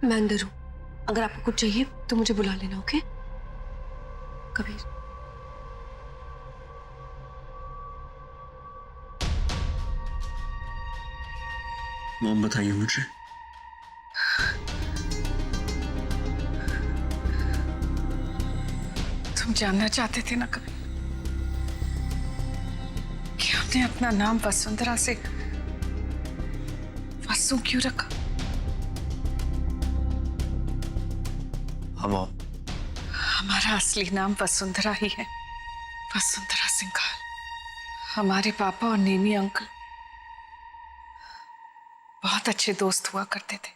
मैं अंदर हूँ, अगर आपको कुछ चाहिए तो मुझे बुला लेना। ओके कबीर। मॉम बताइए मुझे, तुम जानना चाहते थे ना कभी कि हमने अपना नाम वसुंधरा से वसु क्यों रखा? हाँ मॉम। हमारा असली नाम वसुंधरा ही है, वसुंधरा सिंघाल। हमारे पापा और नेमी अंकल बहुत अच्छे दोस्त हुआ करते थे।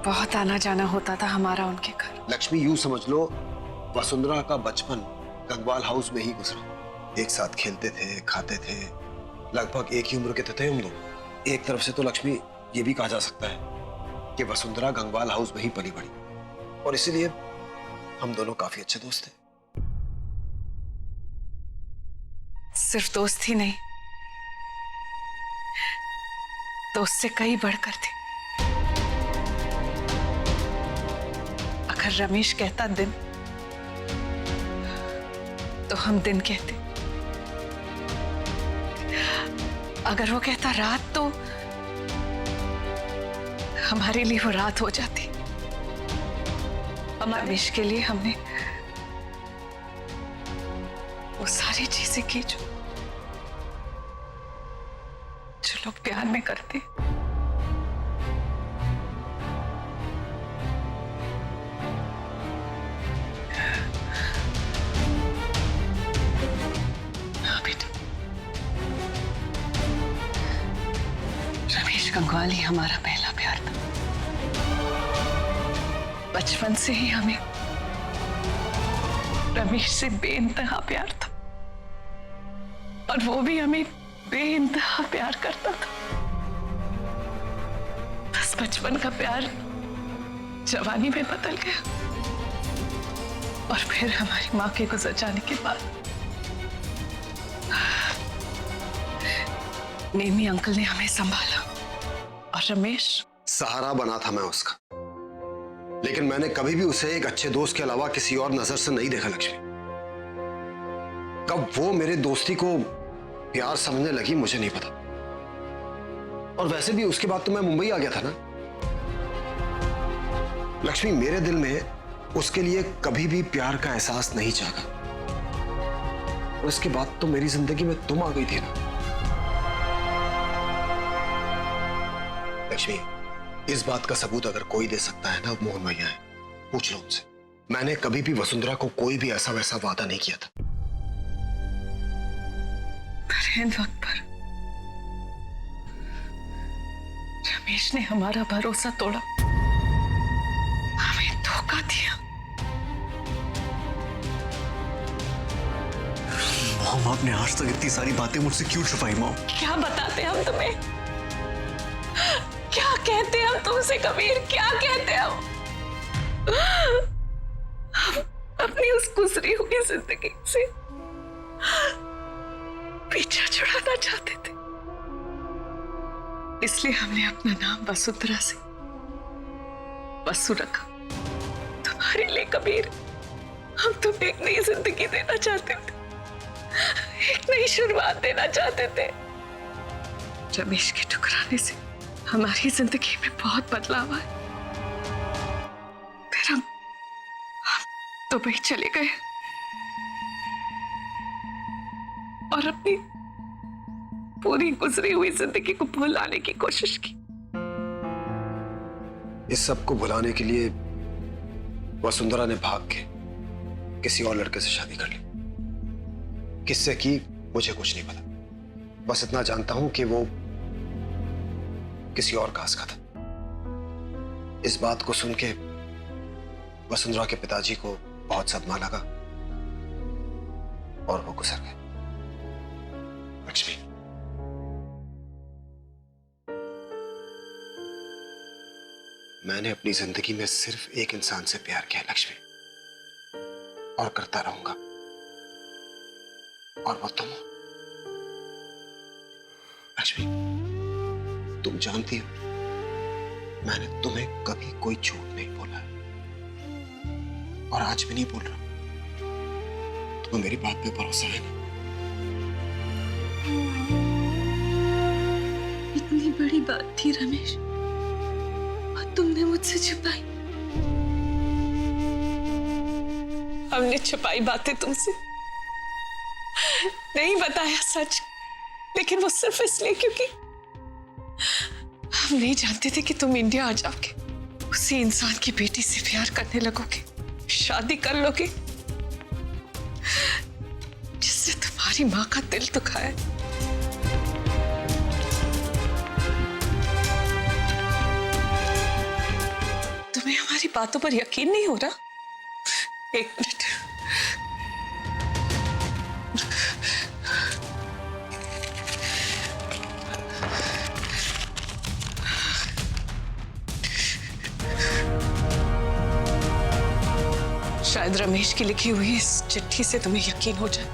बहुत आना जाना होता था हमारा उनके घर। लक्ष्मी, यूं समझ लो वसुंधरा का बचपन गंगवाल हाउस में ही गुजरा। एक साथ खेलते थे, खाते थे, लगभग एक ही उम्र के थे हम दोनों। एक तरफ से तो लक्ष्मी ये भी कहा जा सकता है कि वसुंधरा गंगवाल हाउस में ही पली बड़ी, और इसीलिए हम दोनों काफी अच्छे दोस्त थे। सिर्फ दोस्त ही नहीं, दोस्त से कई बढ़कर थे। अगर रमेश कहता दिन तो हम दिन कहते, अगर वो कहता रात तो हमारे लिए वो रात हो जाती। रमेश के लिए हमने वो सारी चीजें की जो लोग प्यार में करते। हाँ बेटा, रमेश गंगवाल ही हमारा पहला प्यार था। बचपन से ही हमें रमेश से बेइंतहा प्यार था, और वो भी हमें बेइंतहा प्यार करता था। बस बचपन का प्यार जवानी में बदल गया, और फिर हमारी माँ के गुजर जाने के बाद नेमी अंकल ने हमें संभाला, और रमेश सहारा बना था मैं उसका, लेकिन मैंने कभी भी उसे एक अच्छे दोस्त के अलावा किसी और नजर से नहीं देखा लक्ष्मी। कब वो मेरे दोस्ती को प्यार समझने लगी मुझे नहीं पता, और वैसे भी उसके बाद तो मैं मुंबई आ गया था ना। लक्ष्मी, मेरे दिल में उसके लिए कभी भी प्यार का एहसास नहीं जागा, और इसके बाद तो मेरी जिंदगी में तुम आ गई थी ना। लक्ष्मी, इस बात का सबूत अगर कोई दे सकता है ना, मोहन भैया है, पूछ लो उनसे। मैंने कभी भी वसुंधरा को कोई भी ऐसा वैसा वादा नहीं किया था। वक्त पर रमेश ने हमारा भरोसा तोड़ा, हमें धोखा दिया। मॉम आपने आज तक इतनी सारी बातें मुझसे क्यों छुपाई मॉम? क्या बताते हम तुम्हें, क्या कहते हम तुमसे कबीर, क्या कहते हम अपनी उस गुजरी हुई जिंदगी से पीछा छुड़ाना चाहते थे। इसलिए हमने अपना नाम वसुंधरा से वसु रखा। तुम्हारे लिए कबीर, हम तुम्हें एक नई जिंदगी देना चाहते थे, एक नई शुरुआत देना चाहते थे। रमेश के ठुकराने से हमारी जिंदगी में बहुत बदलाव आया। फिर हम दुबई चले गए और अपनी पूरी गुजरी हुई जिंदगी को भुलाने की कोशिश की। इस सब को भुलाने के लिए वसुंधरा ने भाग के किसी और लड़के से शादी कर ली। किससे की मुझे कुछ नहीं पता, बस इतना जानता हूं कि वो किसी और का हंसका था। इस बात को सुन के वसुंधरा के पिताजी को बहुत सदमा लगा और वो गुजर गए। लक्ष्मी, मैंने अपनी जिंदगी में सिर्फ एक इंसान से प्यार किया लक्ष्मी, और करता रहूंगा, और वो तुम। लक्ष्मी, तुम जानती हो मैंने तुम्हें कभी कोई झूठ नहीं बोला है और आज भी नहीं बोल रहा। तुम्हें मेरी बात पे भरोसा है ना? इतनी बड़ी बात थी रमेश और तुमने मुझसे छुपाई। हमने छुपाई बातें तुमसे, नहीं बताया सच, लेकिन वो सिर्फ इसलिए क्योंकि हम नहीं जानते थे कि तुम इंडिया आ जाओगे, उसी इंसान की बेटी से प्यार करने लगोगे, शादी कर लोगे जिससे तुम्हारी माँ का दिल दुखाया। तुम्हें हमारी बातों पर यकीन नहीं हो रहा? एक मिनट। शायद रमेश की लिखी हुई इस चिट्ठी से तुम्हें यकीन हो जाए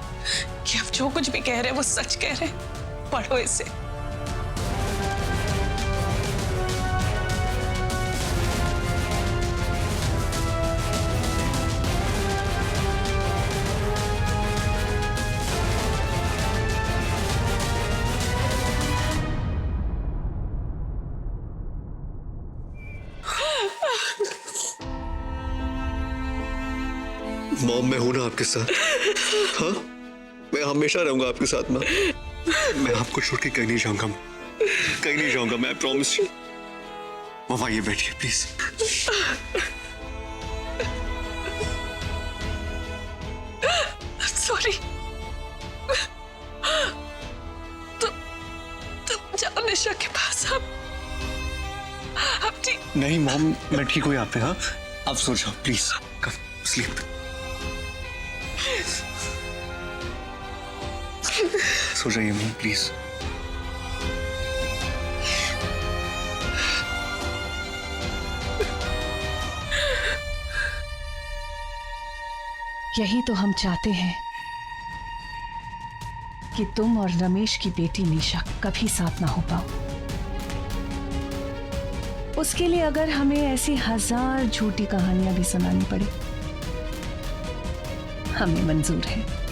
कि हम जो कुछ भी कह रहे हैं वो सच कह रहे हैं। पढ़ो इसे। मॉम, मैं हूं ना आपके साथ। हाँ, मैं हमेशा रहूंगा आपके साथ माँ। मैं आपको छोड़ के कहीं नहीं जाऊंगा, कहीं नहीं जाऊंगा, मैं प्रॉमिस। मामा ये बैठिए प्लीज। सॉरी। तुम जाओ निशा के पास। अब ठीक। नहीं मॉम, मैं ठीक हूँ यहाँ पे। हाँ, आप सो जाओ प्लीज, कम स्लीप। सो जाइए मॉम प्लीज। यही तो हम चाहते हैं कि तुम और रमेश की बेटी निशा कभी साथ ना हो पाओ। उसके लिए अगर हमें ऐसी 1000 झूठी कहानियां भी सुनानी पड़े, हमें मंजूर है।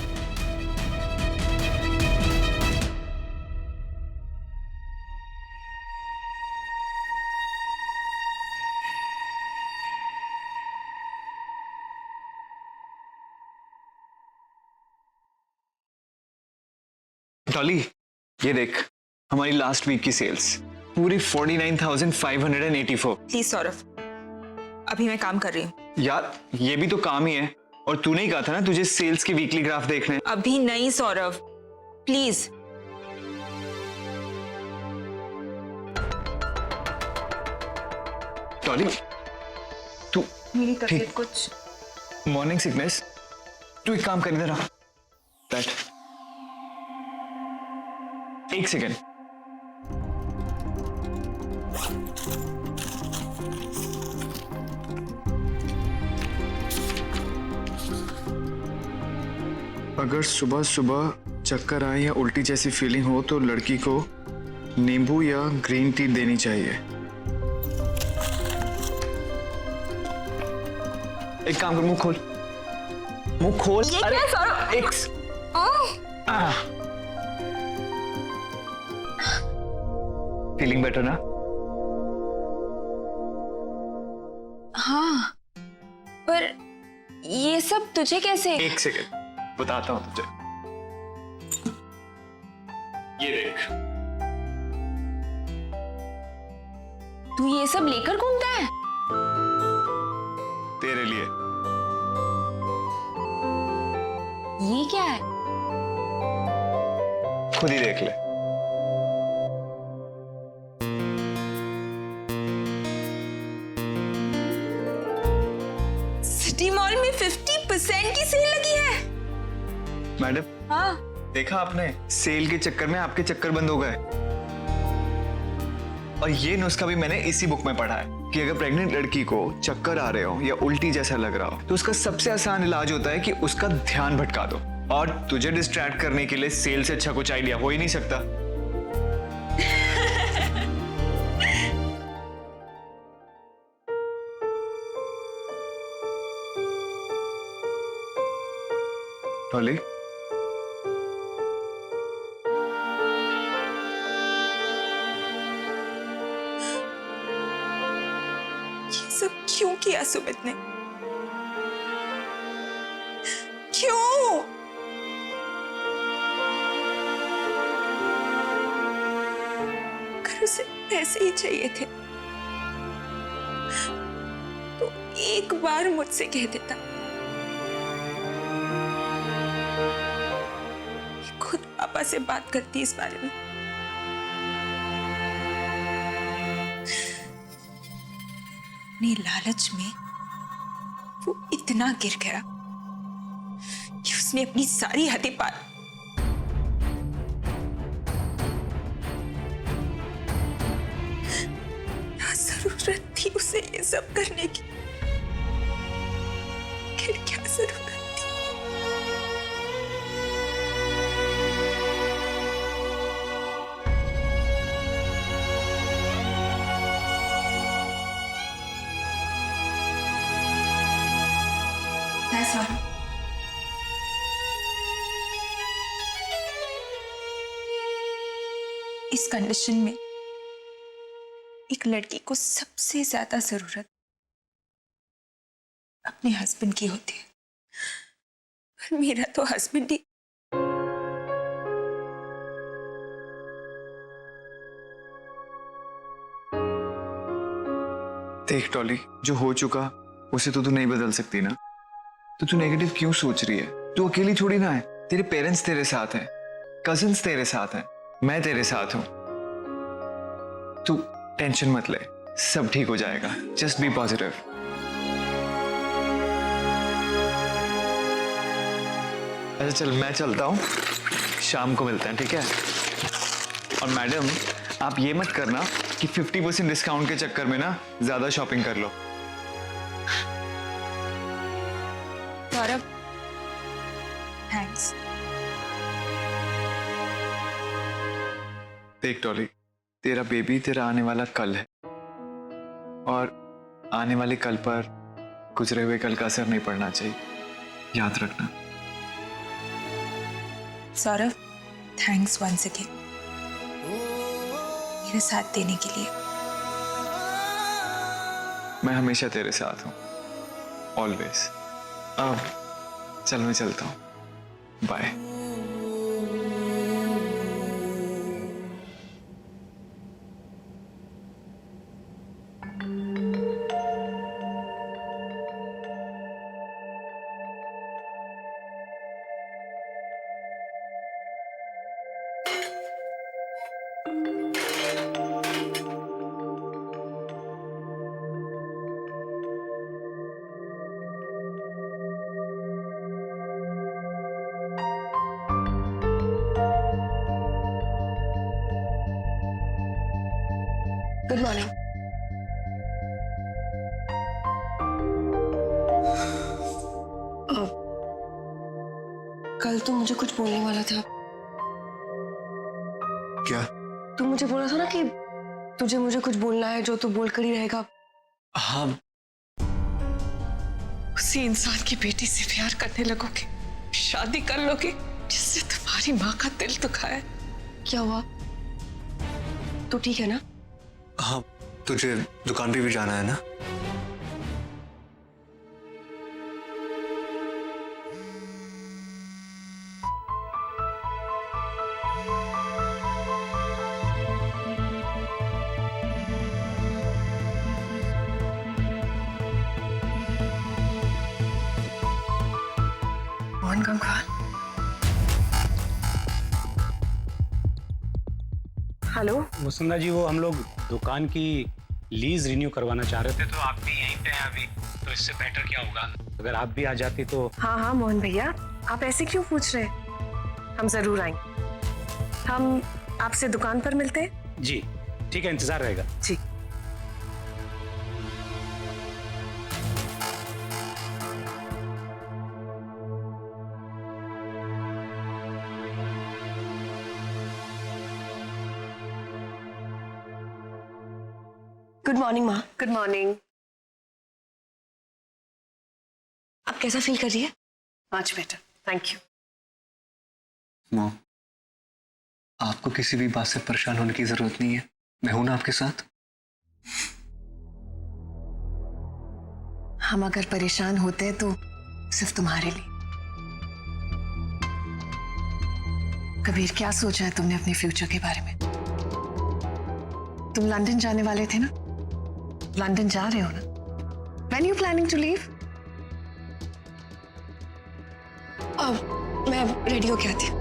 डॉली, ये देख हमारी लास्ट वीक की सेल्स पूरी 49,584। प्लीज सौरभ, अभी मैं काम कर रही हूँ। यार ये भी तो काम ही है, और तूने ही कहा था ना तुझे सेल्स की वीकली ग्राफ देखने। अभी नहीं सौरभ, प्लीज। डॉली तू मेरी तबीयत कुछ मॉर्निंग सिकनेस, तू एक काम कर, इधर आ, बैठ। एक सेकेंड। अगर सुबह सुबह चक्कर आए या उल्टी जैसी फीलिंग हो तो लड़की को नींबू या ग्रीन टी देनी चाहिए। एक काम कर, मुंह खोल, मुंह खोल। ये क्या है सौरभ? फीलिंग बेटर ना? हाँ, पर ये सब तुझे कैसे? एक सेकेंड बताता हूं तुझे। ये देख, तू ये सब लेकर घूमता है? तेरे लिए। ये क्या है? खुद ही देख ले। सिटी मॉल में 50% की सेल लगी है। मैडम, हाँ, देखा आपने, सेल के चक्कर में आपके चक्कर बंद हो गए। और ये नुस्खा भी मैंने इसी बुक में पढ़ा है कि अगर प्रेग्नेंट लड़की को चक्कर आ रहे हो या उल्टी जैसा लग रहा हो तो उसका सबसे आसान इलाज होता है कि उसका ध्यान भटका दो। और तुझे डिस्ट्रैक्ट करने के लिए सेल से अच्छा कुछ आइडिया हो ही नहीं सकता। डॉली, ये सब क्यों किया सुमित ने? क्यों? अगर उसे पैसे ही चाहिए थे तो एक बार मुझसे कह देता। खुद पापा से बात करती इस बारे में। अपने लालच में वो इतना गिर गया कि उसने अपनी सारी हदें पार। क्या जरूरत थी उसे ये सब करने की? फिर क्या जरूरत थी? इस कंडीशन में एक लड़की को सबसे ज्यादा जरूरत अपने हस्बैंड की होती है, पर मेरा तो हस्बैंड ही। देख डॉली, जो हो चुका उसे तो तू नहीं बदल सकती ना, तो तू नेगेटिव क्यों सोच रही है? तू अकेली थोड़ी ना है, तेरे पेरेंट्स तेरे साथ हैं, कजिन्स तेरे साथ हैं, मैं तेरे साथ हूं। तू टेंशन मत ले, सब ठीक हो जाएगा। Just be positive. अच्छा चल, मैं चलता हूं, शाम को मिलते हैं, ठीक है? और मैडम, आप ये मत करना कि 50% डिस्काउंट के चक्कर में ना ज्यादा शॉपिंग कर लो। गौरव, थैंक्स। देख डॉली, तेरा बेबी तेरा आने वाला कल है, और आने वाले कल पर गुजरे हुए कल का असर नहीं पड़ना चाहिए, याद रखना। सौरभ, थैंक्स वंस अगेन मेरे साथ देने के लिए। मैं हमेशा तेरे साथ हूं, ऑलवेज। अब चल, मैं चलता हूं, बाय। Good morning. कल तू मुझे कुछ बोलने वाला था। क्या? तू मुझे बोला था ना कि तुझे मुझे कुछ बोलना है, जो तू बोलकर ही रहेगा। हाँ, उसी इंसान की बेटी से प्यार करने लगोगे, शादी कर लोगे जिसने तुम्हारी माँ का दिल दुखाया। क्या हुआ? तू ठीक है ना? हाँ, तुझे दुकान पे भी जाना है ना? मोहन कंकाल। हेलो वसुंधरा जी, वो हम लोग दुकान की लीज रिन्यू करवाना चाह रहे थे, तो आप भी यहीं पे हैं अभी, तो इससे बेटर क्या होगा अगर आप भी आ जाती तो। हाँ हाँ मोहन भैया, आप ऐसे क्यों पूछ रहे हैं? हम जरूर आएंगे। हम आपसे दुकान पर मिलते हैं। जी ठीक है, इंतजार रहेगा। जी। गुड मॉर्निंग माँ। Good morning. अब कैसा फील कर रही है? Much better, thank you. Mom, आपको किसी भी बात से परेशान होने की जरूरत नहीं है। मैं हूं ना आपके साथ। हम अगर परेशान होते हैं तो सिर्फ तुम्हारे लिए। कबीर, क्या सोचा है तुमने अपने फ्यूचर के बारे में? तुम लंदन जाने वाले थे ना? लंदन जा रहे हो ना? When you planning to leave? अब मैं रेडी हो गया थी।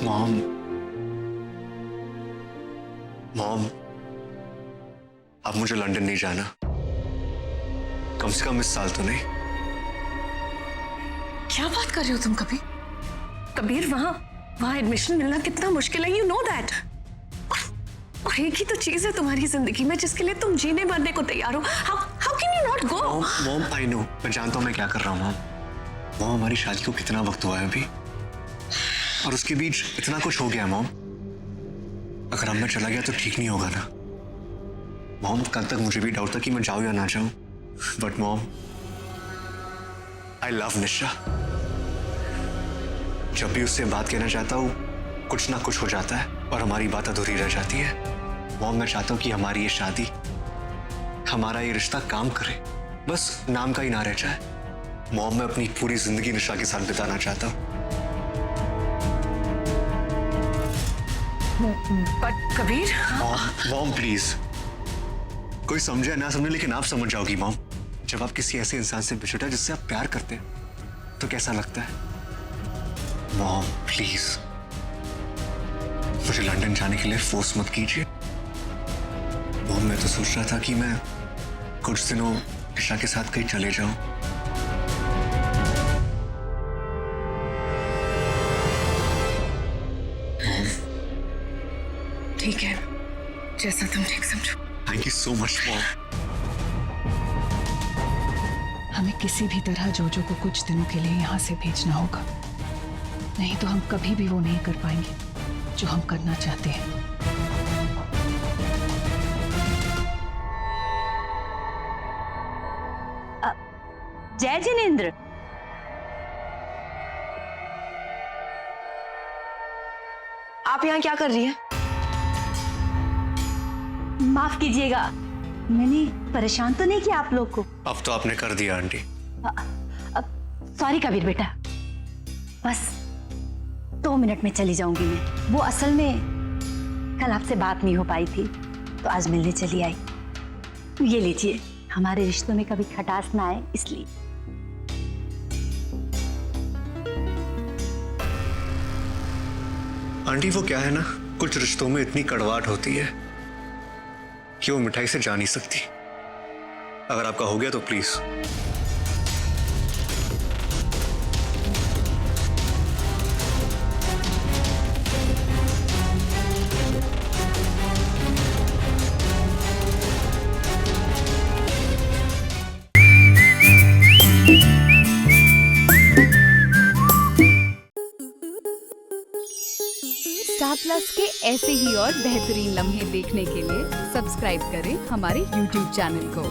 मॉम, मॉम, अब मुझे लंदन नहीं जाना, कम से कम इस साल तो नहीं। क्या बात कर रहे हो तुम कबीर? कबीर, वहां एडमिशन मिलना कितना मुश्किल है, यू नो दैट। और एक ही तो चीज है तुम्हारी जिंदगी में जिसके लिए तुम जीने मरने को तैयार हो। How can you not go? Mom, I know, मैं जानता हूं मैं क्या कर रहा हूं। मॉम, हमारी शादी को कितना वक्त हुआ है अभी, और उसके बीच इतना कुछ हो गया। मॉम, अगर अब मैं चला गया तो ठीक नहीं होगा ना। मॉम, कल तक मुझे भी डाउट था कि मैं जाऊं या ना जाऊं, बट मॉम, आई लव निशा। जब भी उससे बात कहना चाहता हूं कुछ ना कुछ हो जाता है और हमारी बात अधूरी रह जाती है। मॉम, मैं चाहता हूं कि हमारी ये शादी, हमारा ये रिश्ता काम करे, बस नाम का ही ना रह जाए। मॉम, मैं अपनी पूरी जिंदगी निशा के साथ बिताना चाहता हूं। बट कबीर, मॉम प्लीज, कोई समझे ना समझे लेकिन आप समझ जाओगी मॉम। जब आप किसी ऐसे इंसान से बिछड़ते हैं जिससे आप प्यार करते हैं तो कैसा लगता है। मॉम प्लीज, मुझे लंदन जाने के लिए फोर्स मत कीजिए। मॉम, मैं तो सोच रहा था कि मैं कुछ दिनों निशा के साथ कहीं चले जाऊं। ठीक है, जैसा तुम ठीक समझो। Thank you so much mom. हमें किसी भी तरह जोजो को कुछ दिनों के लिए यहाँ से भेजना होगा, नहीं तो हम कभी भी वो नहीं कर पाएंगे जो हम करना चाहते हैं। जय जिनेंद्र, आप यहाँ क्या कर रही हैं? माफ कीजिएगा, मैंने परेशान तो नहीं किया आप लोग को? अब तो आपने कर दिया आंटी। सॉरी कबीर बेटा, बस 2 मिनट में चली जाऊंगी मैं। वो असल में कल आपसे बात नहीं हो पाई थी तो आज मिलने चली आई। ये लीजिए, हमारे रिश्तों में कभी खटास ना आए इसलिए। आंटी, वो क्या है ना, कुछ रिश्तों में इतनी कड़वाहट होती है कि वो मिठाई से जा नहीं सकती। अगर आपका हो गया तो प्लीज। स्टार प्लस के ऐसे ही और बेहतरीन लम्हे देखने के लिए सब्सक्राइब करें हमारे YouTube चैनल को।